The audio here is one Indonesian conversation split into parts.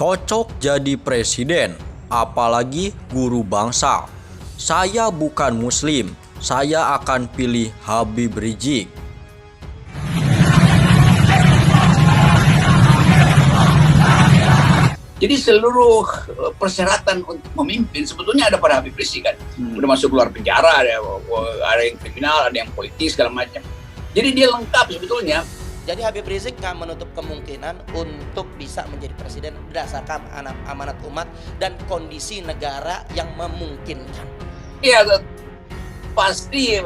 Cocok jadi presiden, apalagi guru bangsa. Saya bukan muslim, saya akan pilih Habib Rizik. Jadi seluruh persyaratan untuk memimpin sebetulnya ada pada Habib Rizik kan. Udah masuk keluar penjara, ada yang kriminal, ada yang politis segala macam. Jadi dia lengkap sebetulnya. Jadi Habib Rizik nggak menutup kemungkinan untuk bisa menjadi presiden berdasarkan amanat umat dan kondisi negara yang memungkinkan. Iya, pasti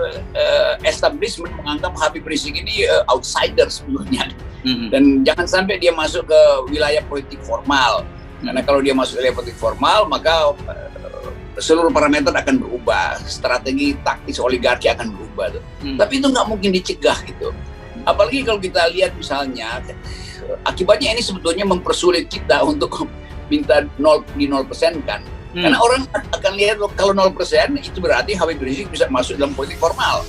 establishment menganggap Habib Rizik ini outsider sebelumnya. Dan jangan sampai dia masuk ke wilayah politik formal. Karena kalau dia masuk ke wilayah politik formal, maka seluruh parameter akan berubah. Strategi taktis oligarki akan berubah. Tapi itu nggak mungkin dicegah gitu. Apalagi kalau kita lihat misalnya, akibatnya ini sebetulnya mempersulit kita untuk minta 0% kan. Karena orang akan lihat kalau 0% itu berarti Habib Rizik bisa masuk dalam politik formal.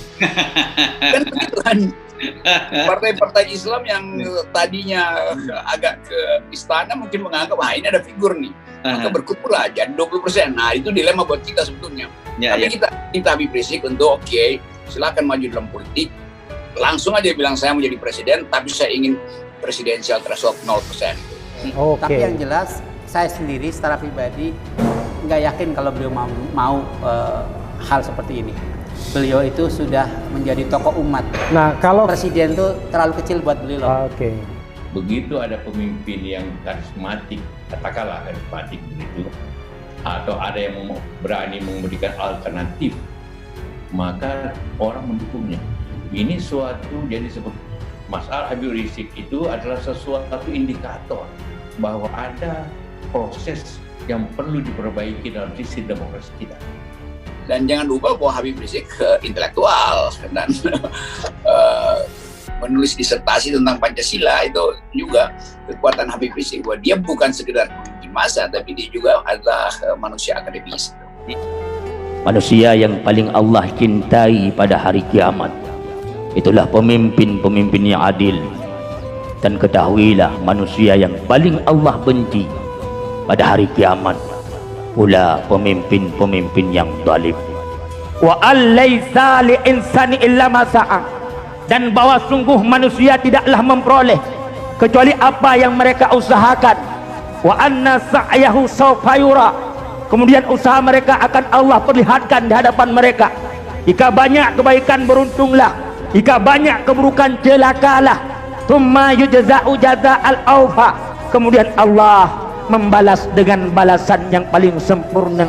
Kan begitu kan. Partai-partai Islam yang tadinya agak ke istana mungkin menganggap, ini ada figur nih. Maka berkumpullah jadi 20%. Nah itu dilema buat kita sebetulnya. Tapi kita Habib Rizik untuk silakan maju dalam politik. Langsung aja bilang saya mau jadi presiden, tapi saya ingin presidensial threshold 0%. Tapi yang jelas saya sendiri secara pribadi nggak yakin kalau beliau mau hal seperti ini. Beliau itu sudah menjadi tokoh umat. Nah, kalau presiden itu terlalu kecil buat beliau. Begitu ada pemimpin yang karismatik, katakanlah karismatik begitu, atau ada yang berani memberikan alternatif, maka orang mendukungnya. Ini suatu, jadi seperti masalah Habib Rizik itu adalah sesuatu indikator bahwa ada proses yang perlu diperbaiki dalam sistem demokrasi kita. Dan jangan lupa bahwa Habib Rizik intelektual dan menulis disertasi tentang Pancasila, itu juga kekuatan Habib Rizik, bahwa dia bukan sekedar pemimpin massa, tapi dia juga adalah manusia akademis. Manusia yang paling Allah cintai pada hari kiamat itulah pemimpin-pemimpin yang adil, dan ketahuilah manusia yang paling Allah benci pada hari kiamat pula pemimpin-pemimpin yang zalim. Wa allaisa li insani illa ma sa'a, dan bahwa sungguh manusia tidaklah memperoleh kecuali apa yang mereka usahakan. Wa anna sa'yahu sawfa yura, kemudian usaha mereka akan Allah perlihatkan di hadapan mereka. Jika banyak kebaikan beruntunglah, jika banyak keburukan celakalah. Tsumma yujza'u jaza'al awfa, kemudian Allah membalas dengan balasan yang paling sempurna.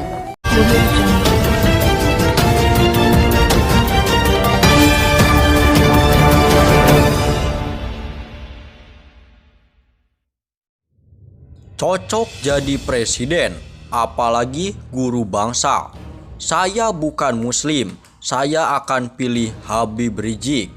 Cocok jadi presiden, apalagi guru bangsa. Saya bukan muslim, saya akan pilih Habib Rizik.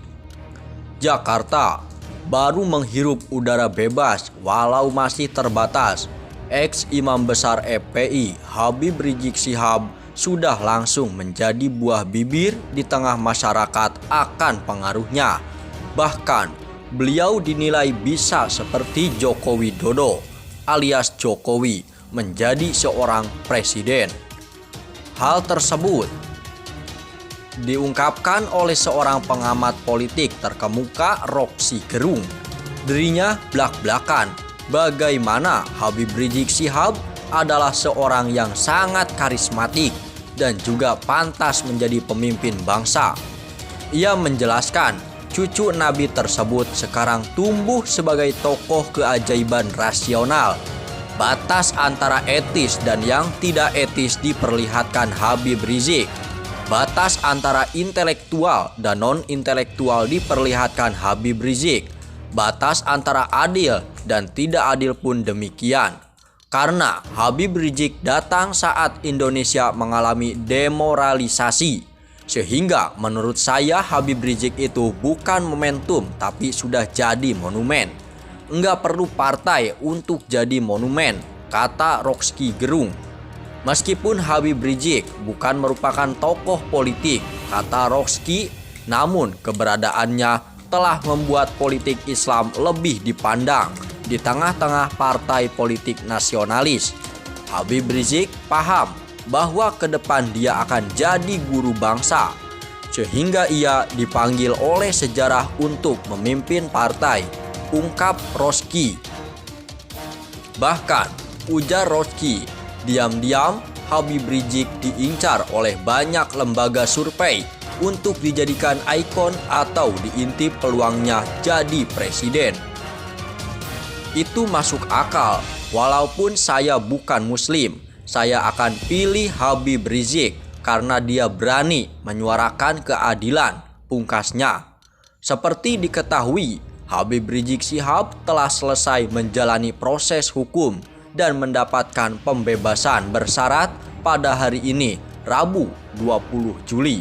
Jakarta baru menghirup udara bebas walau masih terbatas. Ex-Imam Besar FPI Habib Rizik Syihab sudah langsung menjadi buah bibir di tengah masyarakat akan pengaruhnya. Bahkan beliau dinilai bisa seperti Joko Widodo alias Jokowi menjadi seorang presiden. Hal tersebut diungkapkan oleh seorang pengamat politik terkemuka, Rocky Gerung. Dirinya blak-blakan bagaimana Habib Rizik Syihab adalah seorang yang sangat karismatik dan juga pantas menjadi pemimpin bangsa. Ia menjelaskan cucu Nabi tersebut sekarang tumbuh sebagai tokoh keajaiban rasional. Batas antara etis dan yang tidak etis diperlihatkan Habib Rizik. Batas antara intelektual dan non-intelektual diperlihatkan Habib Rizik. Batas antara adil dan tidak adil pun demikian. Karena Habib Rizik datang saat Indonesia mengalami demoralisasi. Sehingga menurut saya Habib Rizik itu bukan momentum tapi sudah jadi monumen. Enggak perlu partai untuk jadi monumen, kata Rocky Gerung. Meskipun Habib Rizik bukan merupakan tokoh politik, kata Rocky, namun keberadaannya telah membuat politik Islam lebih dipandang. di tengah-tengah partai politik nasionalis. Habib Rizik paham bahwa ke depan dia akan jadi guru bangsa, sehingga ia dipanggil oleh sejarah untuk memimpin partai, ungkap Roski. Bahkan, ujar Roski, diam-diam Habib Rizik diincar oleh banyak lembaga survei untuk dijadikan ikon atau diintip peluangnya jadi presiden. Itu masuk akal, walaupun saya bukan muslim, saya akan pilih Habib Rizik karena dia berani menyuarakan keadilan, pungkasnya. Seperti diketahui, Habib Rizik Syihab telah selesai menjalani proses hukum dan mendapatkan pembebasan bersyarat pada hari ini, Rabu 20 Juli.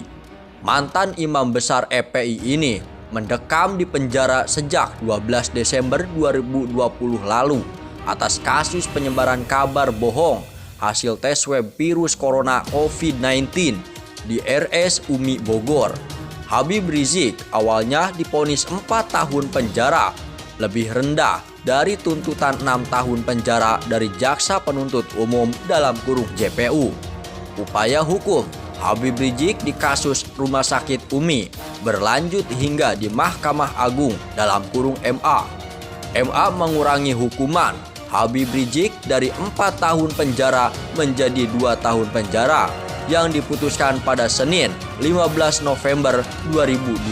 Mantan imam besar FPI ini mendekam di penjara sejak 12 Desember 2020 lalu atas kasus penyebaran kabar bohong hasil tes swab virus corona COVID-19 di RS Umi Bogor. Habib Rizik awalnya divonis 4 tahun penjara, lebih rendah dari tuntutan 6 tahun penjara dari jaksa penuntut umum dalam kurung JPU. Upaya hukum Habib Rizik di kasus Rumah Sakit Umi berlanjut hingga di Mahkamah Agung dalam kurung MA. MA mengurangi hukuman Habib Rizik dari 4 tahun penjara menjadi 2 tahun penjara yang diputuskan pada Senin 15 November 2021.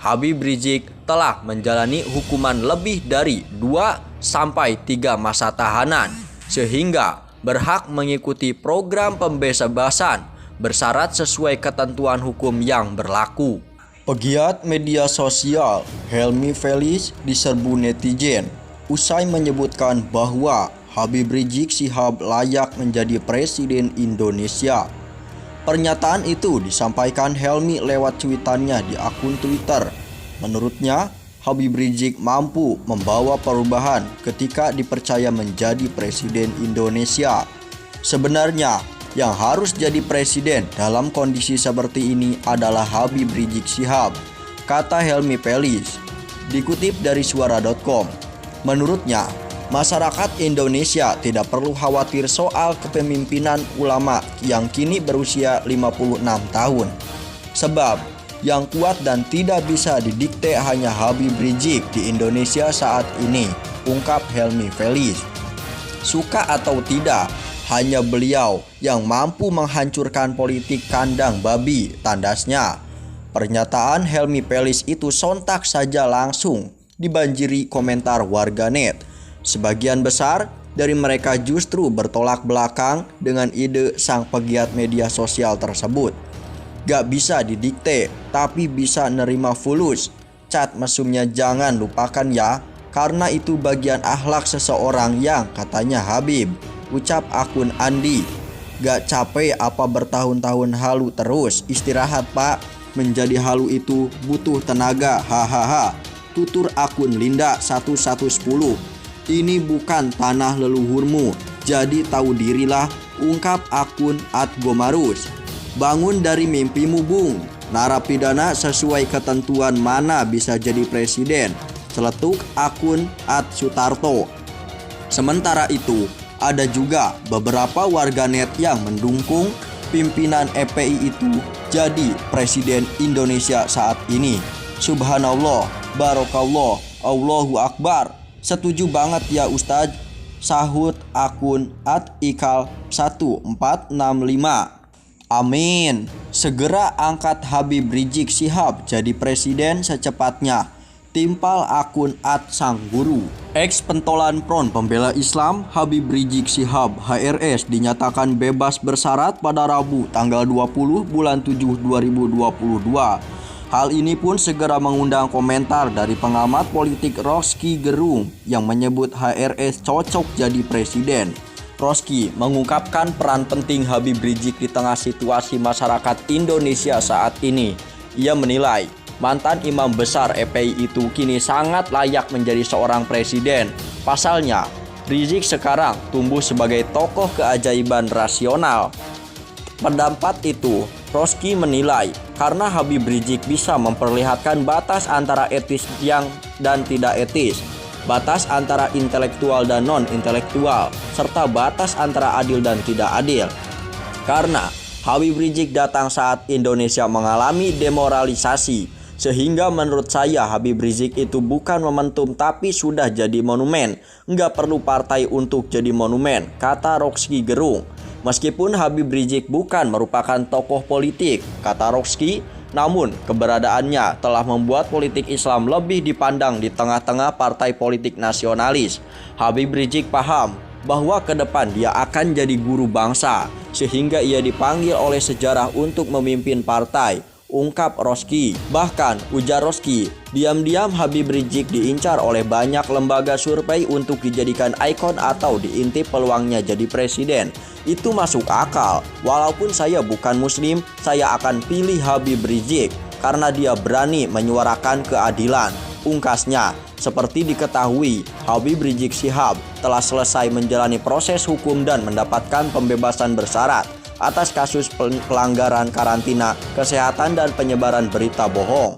Habib Rizik telah menjalani hukuman lebih dari 2-3 masa tahanan sehingga berhak mengikuti program pembebasan bersyarat sesuai ketentuan hukum yang berlaku. Pegiat media sosial Helmi Felis diserbu netizen usai menyebutkan bahwa Habib Rizik Syihab layak menjadi presiden Indonesia. Pernyataan itu disampaikan Helmi lewat cuitannya di akun Twitter. Menurutnya, Habib Rizik mampu membawa perubahan ketika dipercaya menjadi presiden Indonesia. Sebenarnya, yang harus jadi presiden dalam kondisi seperti ini adalah Habib Rizik Syihab, kata Helmi Felis. Dikutip dari suara.com, menurutnya, masyarakat Indonesia tidak perlu khawatir soal kepemimpinan ulama yang kini berusia 56 tahun. Sebab yang kuat dan tidak bisa didikte hanya Habib Rizik di Indonesia saat ini, ungkap Helmi Felis. Suka atau tidak, hanya beliau yang mampu menghancurkan politik kandang babi, tandasnya. Pernyataan Helmi Felis itu sontak saja langsung dibanjiri komentar warganet. Sebagian besar dari mereka justru bertolak belakang dengan ide sang pegiat media sosial tersebut. Gak bisa didikte, tapi bisa nerima fulus. Cat mesumnya jangan lupakan ya, karena itu bagian akhlak seseorang yang katanya Habib, ucap akun Andi. Gak capek apa bertahun-tahun halu terus, istirahat pak, menjadi halu itu butuh tenaga, hahaha, tutur akun Linda 1110. Ini bukan tanah leluhurmu, jadi tahu dirilah, ungkap akun @gomarus. Bangun dari mimpimu bung, narapidana sesuai ketentuan mana bisa jadi presiden, celetuk akun @sutarto. Sementara itu, ada juga beberapa warganet yang mendukung pimpinan FPI itu jadi presiden Indonesia saat ini. Subhanallah, barokallah, Allahu Akbar. Setuju banget ya Ustadz, sahut akun @ikal1465. Amin. Segera angkat Habib Rizik Syihab jadi presiden secepatnya. Timpal akun @sangguru. Ex pentolan Front Pembela Islam Habib Rizik Syihab HRS dinyatakan bebas bersyarat pada Rabu tanggal 20 bulan 7 2022. Hal ini pun segera mengundang komentar dari pengamat politik Roski Gerung yang menyebut HRS cocok jadi presiden. Roski mengungkapkan peran penting Habib Rizik di tengah situasi masyarakat Indonesia saat ini. Ia menilai mantan imam besar FPI itu kini sangat layak menjadi seorang presiden. Pasalnya, Rizik sekarang tumbuh sebagai tokoh keajaiban rasional. Pendapat itu, Roski menilai karena Habib Rizik bisa memperlihatkan batas antara etis yang dan tidak etis. batas antara intelektual dan non-intelektual, serta batas antara adil dan tidak adil. Karena Habib Rizik datang saat Indonesia mengalami demoralisasi, sehingga menurut saya Habib Rizik itu bukan momentum tapi sudah jadi monumen. Nggak perlu partai untuk jadi monumen, kata Rocky Gerung. Meskipun Habib Rizik bukan merupakan tokoh politik, kata Rocky, namun keberadaannya telah membuat politik Islam lebih dipandang di tengah-tengah partai politik nasionalis. Habib Rizik paham bahwa ke depan dia akan jadi guru bangsa, sehingga ia dipanggil oleh sejarah untuk memimpin partai, ungkap Rocky. Bahkan, ujar Rocky, diam-diam Habib Rizik diincar oleh banyak lembaga survei untuk dijadikan ikon atau diintip peluangnya jadi presiden. Itu masuk akal. Walaupun saya bukan muslim, saya akan pilih Habib Rizik karena dia berani menyuarakan keadilan, ungkasnya. Seperti diketahui, Habib Rizik Syihab telah selesai menjalani proses hukum dan mendapatkan pembebasan bersyarat atas kasus pelanggaran karantina kesehatan dan penyebaran berita bohong.